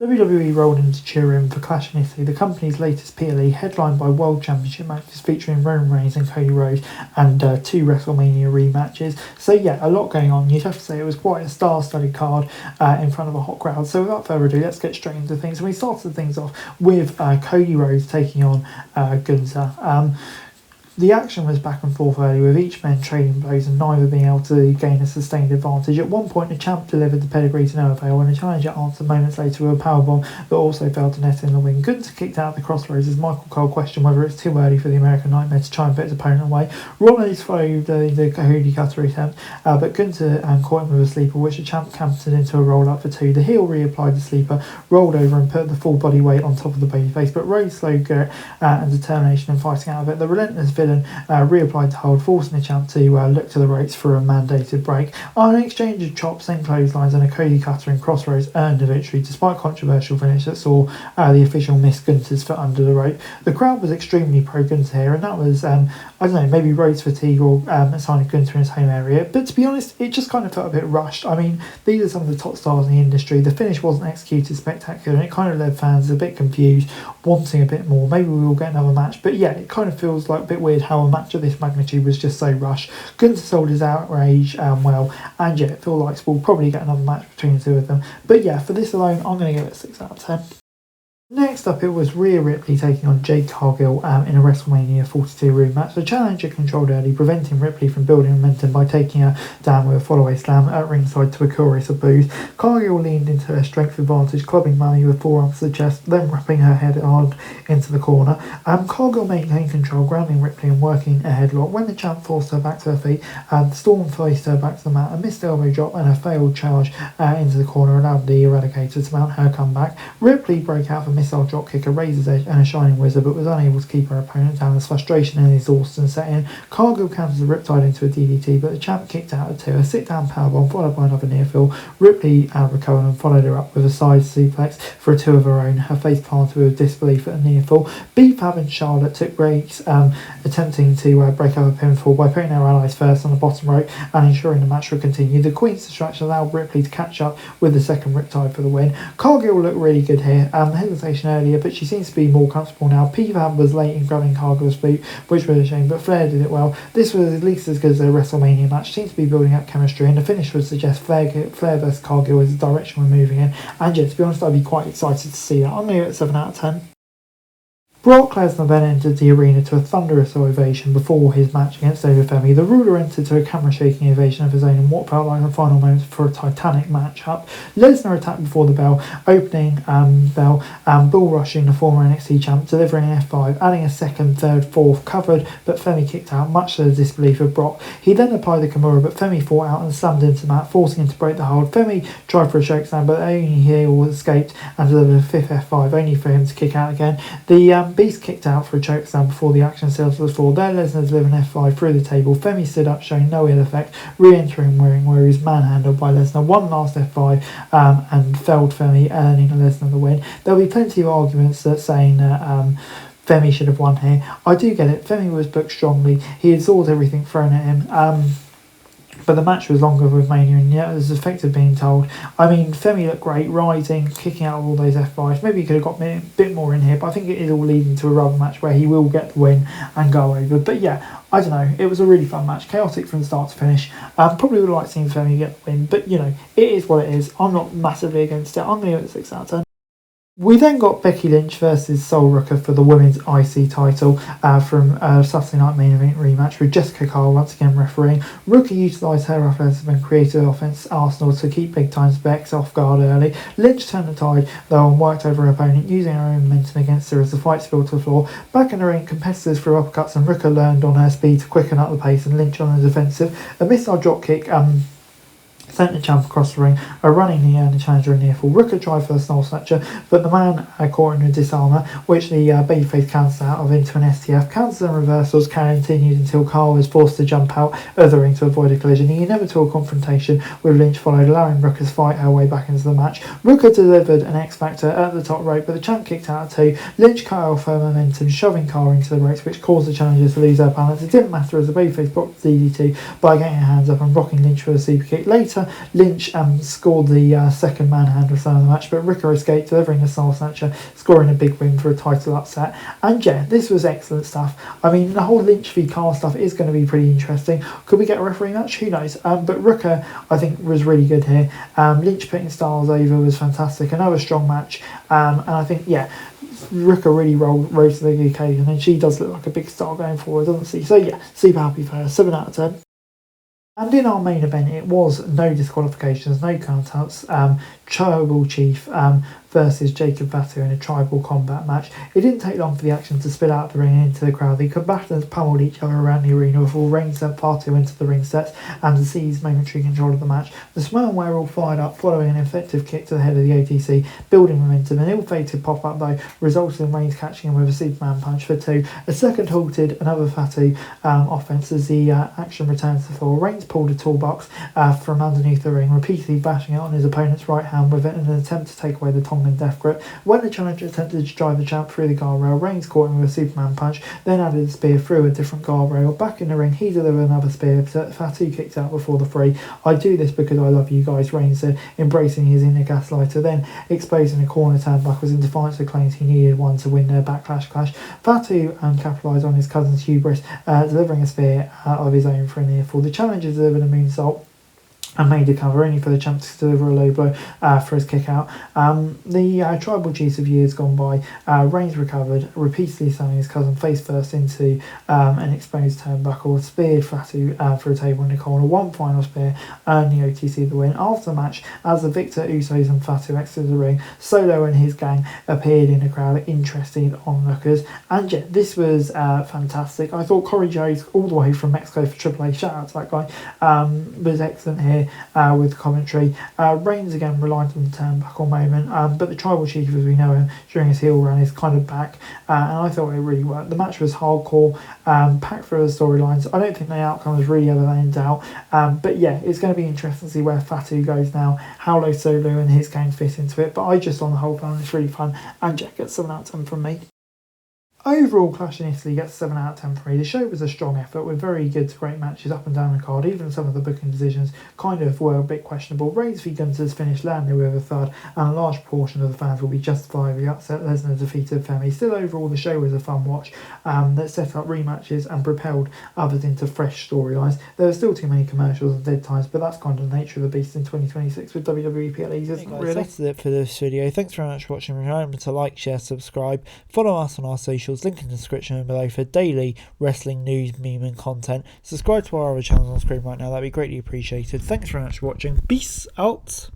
WWE rolled into Turin for Clash in Italy, the company's latest PLE, headlined by World Championship matches featuring Roman Reigns and Cody Rhodes, and 2 WrestleMania rematches. So yeah, a lot going on. You'd have to say it was quite a star-studded card in front of a hot crowd. So without further ado, let's get straight into things. And we started things off with Cody Rhodes taking on Gunther. The action was back and forth early, with each man trading blows and neither being able to gain a sustained advantage. At one point, the champ delivered the pedigree to no avail, and the challenger answered moments later with a powerbomb that also failed to net in the win. Gunther kicked out the crossroads as Michael Cole questioned whether it's too early for the American Nightmare to try and put his opponent away. Rollins followed the Cody Cutter attempt, but Gunther caught him with a sleeper, which the champ countered into a roll-up for 2. The heel reapplied the sleeper, rolled over and put the full body weight on top of the babyface, but Rhodes slowed grit and determination in fighting out of it. The relentless villain reapplied the hold, forcing the champ to look to the ropes for a mandated break. On an exchange of chops and clotheslines and a Cody Cutter and crossroads earned the victory, despite a controversial finish that saw the official miss Gunther's foot under the rope. The crowd was extremely pro-Gunther here, and that was, I don't know, maybe Rhodes fatigue or a sign of Gunther in his home area. But to be honest, it just kind of felt a bit rushed. I mean, these are some of the top stars in the industry. The finish wasn't executed spectacular, and it kind of led fans a bit confused, wanting a bit more. Maybe we will get another match. But yeah, it kind of feels like a bit weird how a match of this magnitude was just so rushed. Gunther sold his outrage well, and yeah, it feels like we'll probably get another match between the two of them. But yeah, for this alone, I'm going to give it a 6 out of 10. Next up, it was Rhea Ripley taking on Jade Cargill in a WrestleMania 42 rematch. The challenger controlled early, preventing Ripley from building momentum by taking her down with a follow-away slam at ringside to a chorus of boos. Cargill leaned into her strength advantage, clubbing Mummy with forearms to the chest, then wrapping her head hard into the corner. Cargill maintained control, grounding Ripley and working a headlock. When the champ forced her back to her feet, Storm faced her back to the mat. A missed elbow drop and a failed charge into the corner allowed the Eradicator to mount her comeback. Ripley broke out for missile dropkick, a razor's edge and a shining wizard, but was unable to keep her opponent down as frustration and exhaustion set in. Cargill counters the Riptide into a DDT, but the champ kicked out at 2. A sit-down powerbomb followed by another near fall. Ripley recovered and followed her up with a side suplex for a 2 of her own, her face planted with disbelief at a near fall. Beefab and Charlotte took breaks, attempting to break up a pinfall by putting their allies first on the bottom rope and ensuring the match would continue. The Queen's distraction allowed Ripley to catch up with the second Riptide for the win. Cargill looked really good here. Hesitation earlier, but she seems to be more comfortable now. P-Fab was late in grabbing Cargill's boot, which was a shame, but Flair did it well. This was at least as good as a WrestleMania match. Seems to be building up chemistry, and the finish would suggest Flair versus Cargill is the direction we're moving in. And yeah, to be honest, I'd be quite excited to see that. I'm going to give it 7 out of 10. Brock Lesnar then entered the arena to a thunderous ovation before his match against David Femi. The ruler entered to a camera-shaking ovation of his own in what felt like the final moments for a titanic match-up. Lesnar attacked before the bell, opening bell, bull-rushing the former NXT champ, delivering an F5, adding a second, third, fourth, covered, but Femi kicked out, much to the disbelief of Brock. He then applied the Kimura, but Femi fought out and slammed into the mat, forcing him to break the hold. Femi tried for a chokeslam, but only heel escaped and delivered a 5th F5, only for him to kick out again. The Beast kicked out for a chokeslam before the action settled to the floor. There, Lesnar delivered an F5 through the table. Femi stood up, showing no ill effect, re-entering wearing where he was manhandled by Lesnar. One last F5 and felled Femi, earning Lesnar the win. There'll be plenty of arguments that saying that Femi should have won here. I do get it. Femi was booked strongly. He absorbed everything thrown at him. But the match was longer with Mania, and yeah, it was effective being told. I mean, Femi looked great, rising, kicking out all those F5s. Maybe he could have got a bit more in here, but I think it is all leading to a rubber match where he will get the win and go over. But yeah, I don't know, it was a really fun match, chaotic from start to finish. Probably would have liked seeing Femi get the win, but you know, it is what it is. I'm not massively against it. I'm going to give it 6 out of 10. We then got Becky Lynch versus Sol Ruka for the women's IC title from Saturday Night Main Event rematch with Jessica Kyle once again refereeing. Ruka utilised her athleticism and creative offense arsenal to keep Big Time's Bex off guard early. Lynch turned the tide though and worked over her opponent, using her own momentum against her as the fight spilled to the floor. Back in the ring, competitors threw uppercuts and Ruka learned on her speed to quicken up the pace and Lynch on the defensive. A missile dropkick sent the champ across the ring, a running knee and the challenger a near fall. Ruka tried for the Snow Snatcher, but the man caught in a disarmer, which the babyface cancelled out of into an STF. Counters and reversals continued until Carl was forced to jump out of the ring to avoid a collision. The inevitable confrontation with Lynch followed, allowing Ruka to fight her way back into the match. Ruka delivered an X Factor at the top rope, but the champ kicked out at 2. Lynch cut off her momentum, shoving Carl into the ropes, which caused the challenger to lose her balance. It didn't matter as the babyface blocked the DDT by getting her hands up and rocking Lynch for a super kick. Later, Lynch scored the second manhandle of the match, but Ricca escaped, delivering a Soul Snatcher, scoring a big win for a title upset. And yeah, this was excellent stuff. I mean, the whole Lynch v Carl stuff is going to be pretty interesting. Could we get a referee match? Who knows? But Ricca, I think, was really good here. Lynch putting Styles over was fantastic. Another strong match. And I think, yeah, Ricca really rose to the occasion, and she does look like a big star going forward, doesn't she? So yeah, super happy for her. 7 out of 10. And in our main event, it was no disqualifications, no countouts. Tribal Chief versus Jacob Fatu in a tribal combat match. It didn't take long for the action to spill out the ring and into the crowd. The combatants pummeled each other around the arena before Reigns sent Fatu into the ring steps and to seize momentary control of the match. The Smirn were all fired up following an effective kick to the head of the OTC, building momentum. An ill-fated pop-up though resulted in Reigns catching him with a Superman punch for 2. A second halted another Fatu offense as the action returned to the floor. Reigns pulled a toolbox from underneath the ring, repeatedly bashing it on his opponent's right hand with it in an attempt to take away the Tongan death grip. When the challenger attempted to drive the champ through the guardrail, Reigns caught him with a Superman punch, then added a spear through a different guardrail. Back in the ring, he delivered another spear, but Fatu kicked out before the 3. I do this because I love you guys, Reigns said, embracing his inner gaslighter, then exposing the corner turnbuckles in defiance of claims he needed one to win their Backlash clash. Fatu capitalised on his cousin's hubris, delivering a spear of his own for a near fall. The challenger delivered a moonsault and made a cover, only for the champ to deliver a low blow for his kick out. The tribal chiefs of years gone by, Reigns recovered, repeatedly slamming his cousin face first into an exposed turnbuckle, speared Fatu for a table in the corner. One final spear earned the OTC the win. After the match, as the victor Usos and Fatu exited the ring, Solo and his gang appeared in the crowd, interested onlookers. And yeah, this was fantastic. I thought Corey Jones, all the way from Mexico for Triple A, shout out to that guy, was excellent here. With commentary. Reigns again relied on the turnbuckle moment, but the tribal chief, as we know him, during his heel run is kind of back, and I thought it really worked. The match was hardcore, packed full of storylines. I don't think the outcome was really ever in doubt, but yeah, it's going to be interesting to see where Fatu goes now, how Lo Solo and his gang fit into it, but I just, on the whole, found it's really fun, and Jack gets 7 out of 10 from me. Overall, Clash in Italy gets 7 out of 10 for me. The show was a strong effort with very good to great matches up and down the card. Even some of the booking decisions kind of were a bit questionable. Reigns v Gunther's finish landed with a thud, and a large portion of the fans will be justifiably upset Lesnar defeated Femi. Still, overall, the show was a fun watch that set up rematches and propelled others into fresh storylines. There were still too many commercials and dead times, but that's kind of the nature of the beast in 2026 with WWE PLEs, isn't it, really? That's it for this video. Thanks very much for watching. Remember to like, share, subscribe, follow us on our socials. Link in the description below for daily wrestling news, meme and content. Subscribe to our other channels on screen right now, that'd be greatly appreciated. Thanks very much for watching. Peace out.